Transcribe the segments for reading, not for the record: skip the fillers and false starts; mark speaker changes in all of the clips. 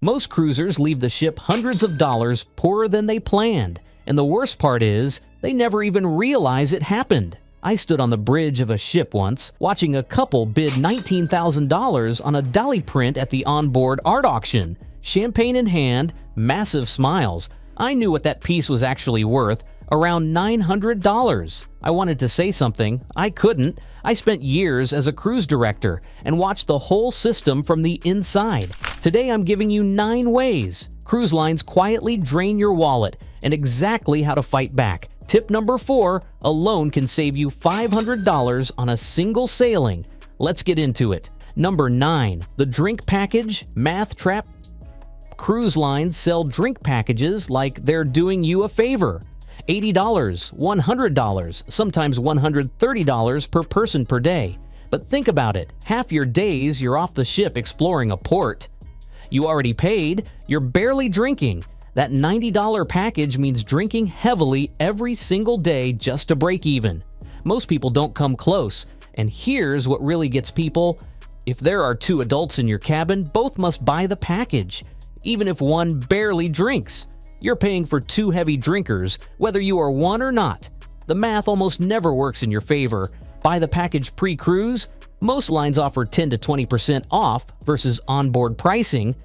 Speaker 1: Most cruisers leave the ship hundreds of dollars poorer than they planned, and the worst part is, they never even realize it happened. I stood on the bridge of a ship once, watching a couple bid $19,000 on a dolly print at the onboard art auction. Champagne in hand, massive smiles. I knew what that piece was actually worth, around $900. I wanted to say something, I couldn't. I spent years as a cruise director and watched the whole system from the inside. Today I'm giving you 9 ways cruise lines quietly drain your wallet and exactly how to fight back. Tip number 4 alone can save you $500 on a single sailing. Let's get into it. Number 9. The drink package math trap. Cruise lines sell drink packages like they're doing you a favor. $80, $100, sometimes $130 per person per day. But think about it, half your days you're off the ship exploring a port. You already paid, you're barely drinking. That $90 package means drinking heavily every single day just to break even. Most people don't come close, and here's what really gets people. If there are 2 adults in your cabin, both must buy the package, even if one barely drinks. You're paying for 2 heavy drinkers, whether you are one or not. The math almost never works in your favor. Buy the package pre-cruise. Most lines offer 10 to 20% off versus onboard pricing.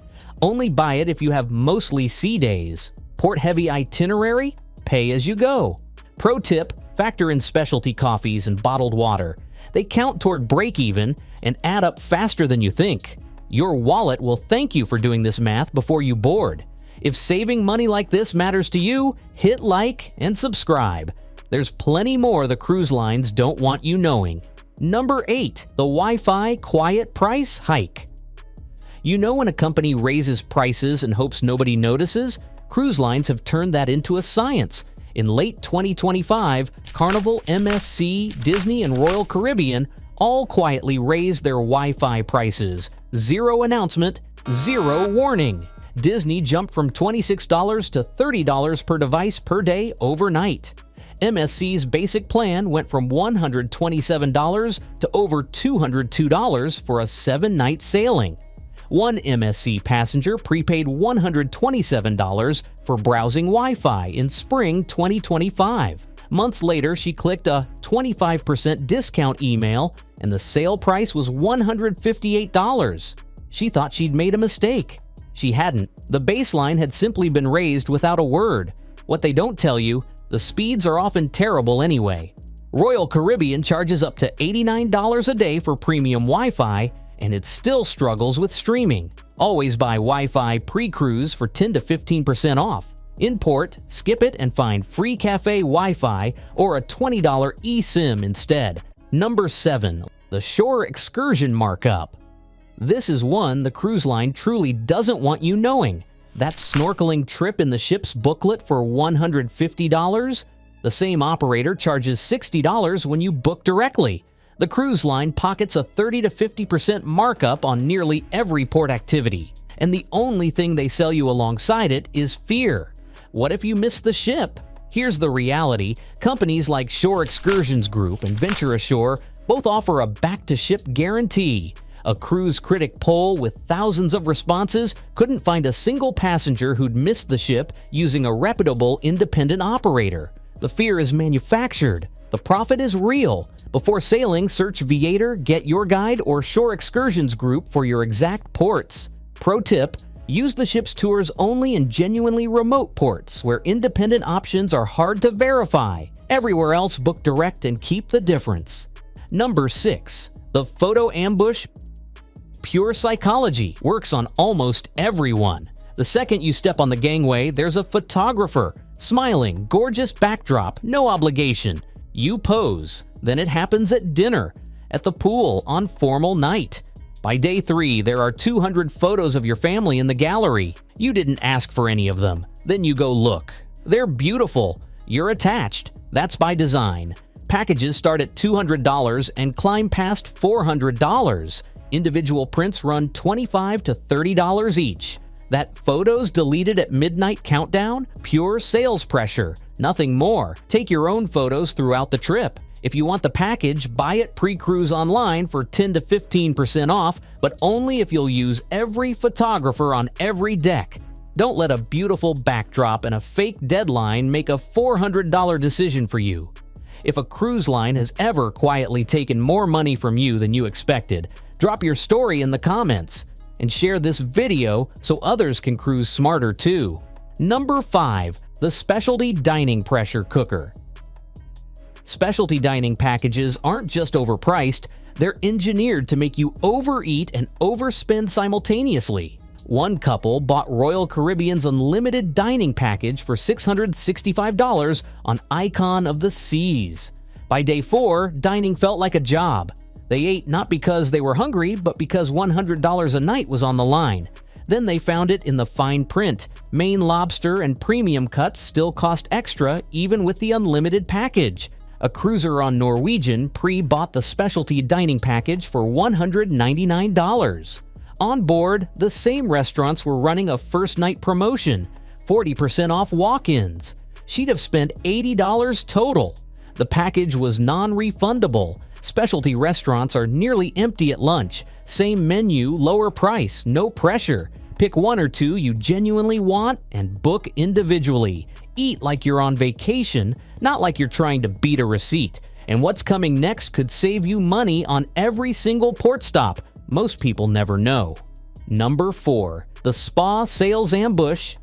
Speaker 1: Only buy it if you have mostly sea days. Port-heavy itinerary? Pay as you go. Pro tip, factor in specialty coffees and bottled water. They count toward break-even and add up faster than you think. Your wallet will thank you for doing this math before you board. If saving money like this matters to you, hit like and subscribe. There's plenty more the cruise lines don't want you knowing. Number 8. The Wi-Fi quiet price hike. You know when a company raises prices and hopes nobody notices? Cruise lines have turned that into a science. In late 2025, Carnival, MSC, Disney, and Royal Caribbean all quietly raised their Wi-Fi prices. Zero announcement, zero warning. Disney jumped from $26 to $30 per device per day overnight. MSC's basic plan went from $127 to over $202 for a 7-night sailing. One MSC passenger prepaid $127 for browsing Wi-Fi in spring 2025. Months later, she clicked a 25% discount email, and the sale price was $158. She thought she'd made a mistake. She hadn't. The baseline had simply been raised without a word. What they don't tell you, the speeds are often terrible anyway. Royal Caribbean charges up to $89 a day for premium Wi-Fi, and it still struggles with streaming. Always buy Wi-Fi pre-cruise for 10 to 15% off. In port, skip it and find free cafe Wi-Fi or a $20 eSIM instead. Number 7. The shore excursion markup. This is one the cruise line truly doesn't want you knowing. That snorkeling trip in the ship's booklet for $150? The same operator charges $60 when you book directly. The cruise line pockets a 30 to 50% markup on nearly every port activity. And the only thing they sell you alongside it is fear. What if you miss the ship? Here's the reality. Companies like Shore Excursions Group and Venture Ashore both offer a back-to-ship guarantee. A cruise critic poll with thousands of responses couldn't find a single passenger who'd missed the ship using a reputable independent operator. The fear is manufactured. The profit is real. Before sailing, search Viator, Get Your Guide, or Shore Excursions Group for your exact ports. Pro tip, use the ship's tours only in genuinely remote ports where independent options are hard to verify. Everywhere else, book direct and keep the difference. Number 6. The photo ambush. Pure psychology works on almost everyone. The second you step on the gangway, there's a photographer. Smiling, gorgeous backdrop, no obligation. You pose. Then it happens at dinner, at the pool, on formal night. By day 3, there are 200 photos of your family in the gallery. You didn't ask for any of them. Then you go look. They're beautiful. You're attached. That's by design. Packages start at $200 and climb past $400. Individual prints run $25 to $30 each. That photos deleted at midnight countdown? Pure sales pressure. Nothing more. Take your own photos throughout the trip. If you want the package, buy it pre-cruise online for 10 to 15% off, but only if you'll use every photographer on every deck. Don't let a beautiful backdrop and a fake deadline make a $400 decision for you. If a cruise line has ever quietly taken more money from you than you expected, drop your story in the comments and share this video so others can cruise smarter too. Number 5. The Specialty Dining Pressure Cooker. Specialty dining packages aren't just overpriced, they're engineered to make you overeat and overspend simultaneously. One couple bought Royal Caribbean's unlimited dining package for $665 on Icon of the Seas. By day 4, dining felt like a job. They ate not because they were hungry, but because $100 a night was on the line. Then they found it in the fine print. Maine lobster and premium cuts still cost extra even with the unlimited package. A cruiser on Norwegian pre-bought the specialty dining package for $199. On board, the same restaurants were running a first night promotion, 40% off walk-ins. She'd have spent $80 total. The package was non-refundable. Specialty restaurants are nearly empty at lunch. Same menu, lower price, no pressure. Pick one or two you genuinely want and book individually. Eat like you're on vacation, not like you're trying to beat a receipt. And what's coming next could save you money on every single port stop. Most people never know. Number 4. The Spa Sales Ambush.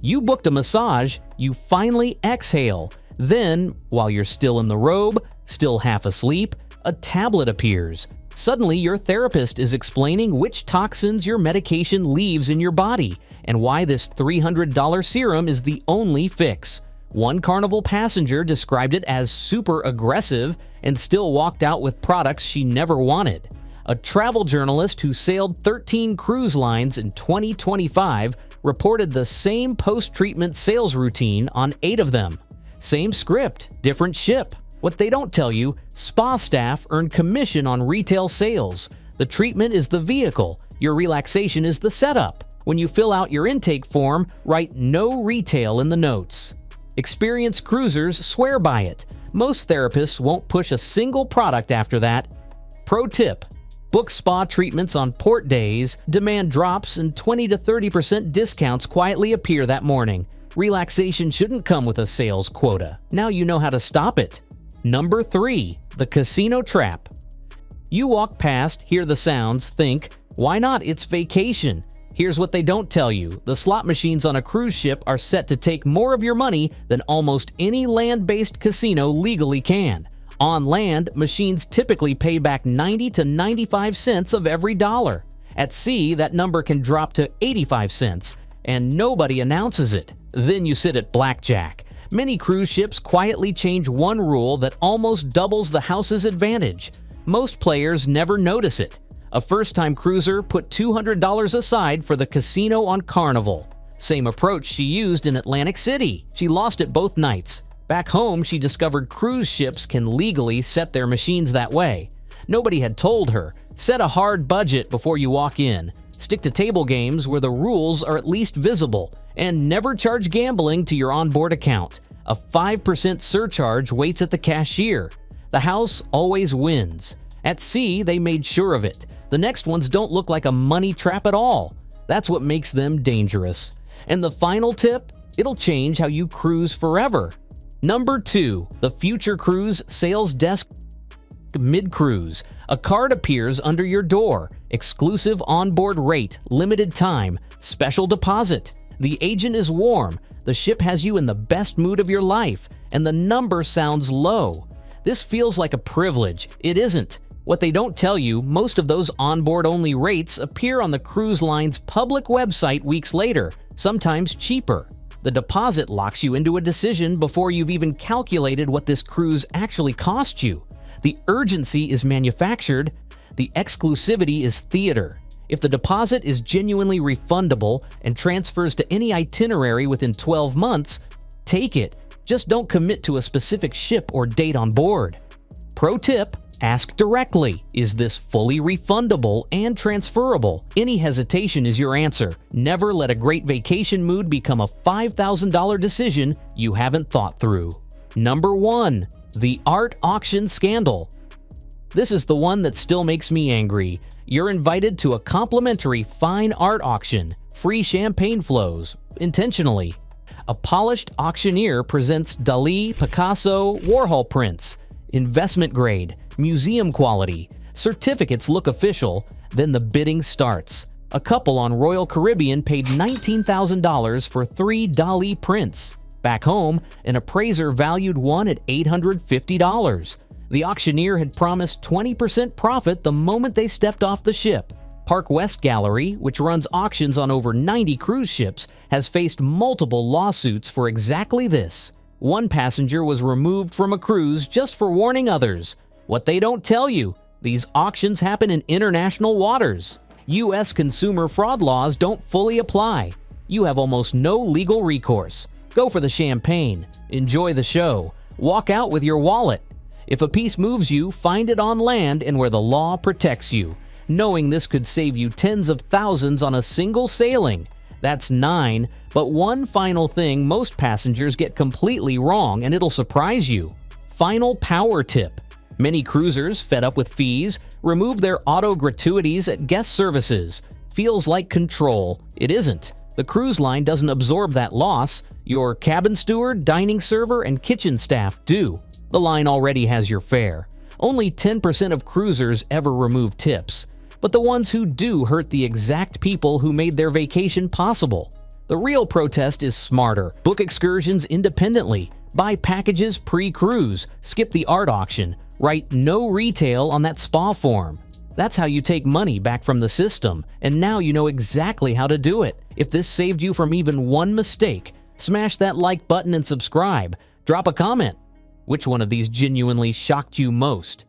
Speaker 1: You booked a massage, you finally exhale. Then, while you're still in the robe, still half asleep, a tablet appears. Suddenly, your therapist is explaining which toxins your medication leaves in your body and why this $300 serum is the only fix. One Carnival passenger described it as super aggressive and still walked out with products she never wanted. A travel journalist who sailed 13 cruise lines in 2025 reported the same post-treatment sales routine on 8 of them. Same script, different ship. What they don't tell you, spa staff earn commission on retail sales. The treatment is the vehicle. Your relaxation is the setup. When you fill out your intake form, write "no retail" in the notes. Experienced cruisers swear by it. Most therapists won't push a single product after that. Pro tip: book spa treatments on port days, demand drops, and 20 to 30% discounts quietly appear that morning. Relaxation shouldn't come with a sales quota. Now you know how to stop it. Number 3. The Casino Trap. You walk past, hear the sounds, think, why not? It's vacation. Here's what they don't tell you. The slot machines on a cruise ship are set to take more of your money than almost any land-based casino legally can. On land, machines typically pay back 90 to 95 cents of every dollar. At sea, that number can drop to 85 cents, and nobody announces it. Then you sit at blackjack. Many cruise ships quietly change one rule that almost doubles the house's advantage. Most players never notice it. A first-time cruiser put $200 aside for the casino on Carnival. Same approach she used in Atlantic City. She lost it both nights. Back home, she discovered cruise ships can legally set their machines that way. Nobody had told her. Set a hard budget before you walk in. Stick to table games where the rules are at least visible. And never charge gambling to your onboard account. A 5% surcharge waits at the cashier. The house always wins. At sea, they made sure of it. The next ones don't look like a money trap at all. That's what makes them dangerous. And the final tip? It'll change how you cruise forever. Number 2. The Future Cruise Sales Desk Mid-Cruise. A card appears under your door. Exclusive onboard rate, limited time, special deposit. The agent is warm. The ship has you in the best mood of your life, and the number sounds low. This feels like a privilege. It isn't. What they don't tell you, most of those onboard-only rates appear on the cruise line's public website weeks later, sometimes cheaper. The deposit locks you into a decision before you've even calculated what this cruise actually cost you. The urgency is manufactured. The exclusivity is theater. If the deposit is genuinely refundable and transfers to any itinerary within 12 months, take it. Just don't commit to a specific ship or date on board. Pro tip: ask directly. Is this fully refundable and transferable? Any hesitation is your answer. Never let a great vacation mood become a $5,000 decision you haven't thought through. Number 1. The art auction scandal. This is the one that still makes me angry. You're invited to a complimentary fine art auction, free champagne flows, intentionally. A polished auctioneer presents Dalí, Picasso, Warhol prints, investment grade, museum quality, certificates look official, then the bidding starts. A couple on Royal Caribbean paid $19,000 for 3 Dalí prints. Back home, an appraiser valued one at $850. The auctioneer had promised 20% profit the moment they stepped off the ship. Park West Gallery, which runs auctions on over 90 cruise ships, has faced multiple lawsuits for exactly this. One passenger was removed from a cruise just for warning others. What they don't tell you, these auctions happen in international waters. U.S. consumer fraud laws don't fully apply. You have almost no legal recourse. Go for the champagne, enjoy the show, walk out with your wallet. If a piece moves you, find it on land and where the law protects you, knowing this could save you tens of thousands on a single sailing. That's 9, but one final thing most passengers get completely wrong, and it'll surprise you. Final power tip. Many cruisers, fed up with fees, remove their auto gratuities at guest services. Feels like control. It isn't. The cruise line doesn't absorb that loss. Your cabin steward, dining server, and kitchen staff do. The line already has your fare. Only 10% of cruisers ever remove tips. But the ones who do hurt the exact people who made their vacation possible. The real protest is smarter. Book excursions independently. Buy packages pre-cruise. Skip the art auction. Write no retail on that spa form. That's how you take money back from the system, and now you know exactly how to do it. If this saved you from even one mistake, smash that like button and subscribe. Drop a comment. Which one of these genuinely shocked you most?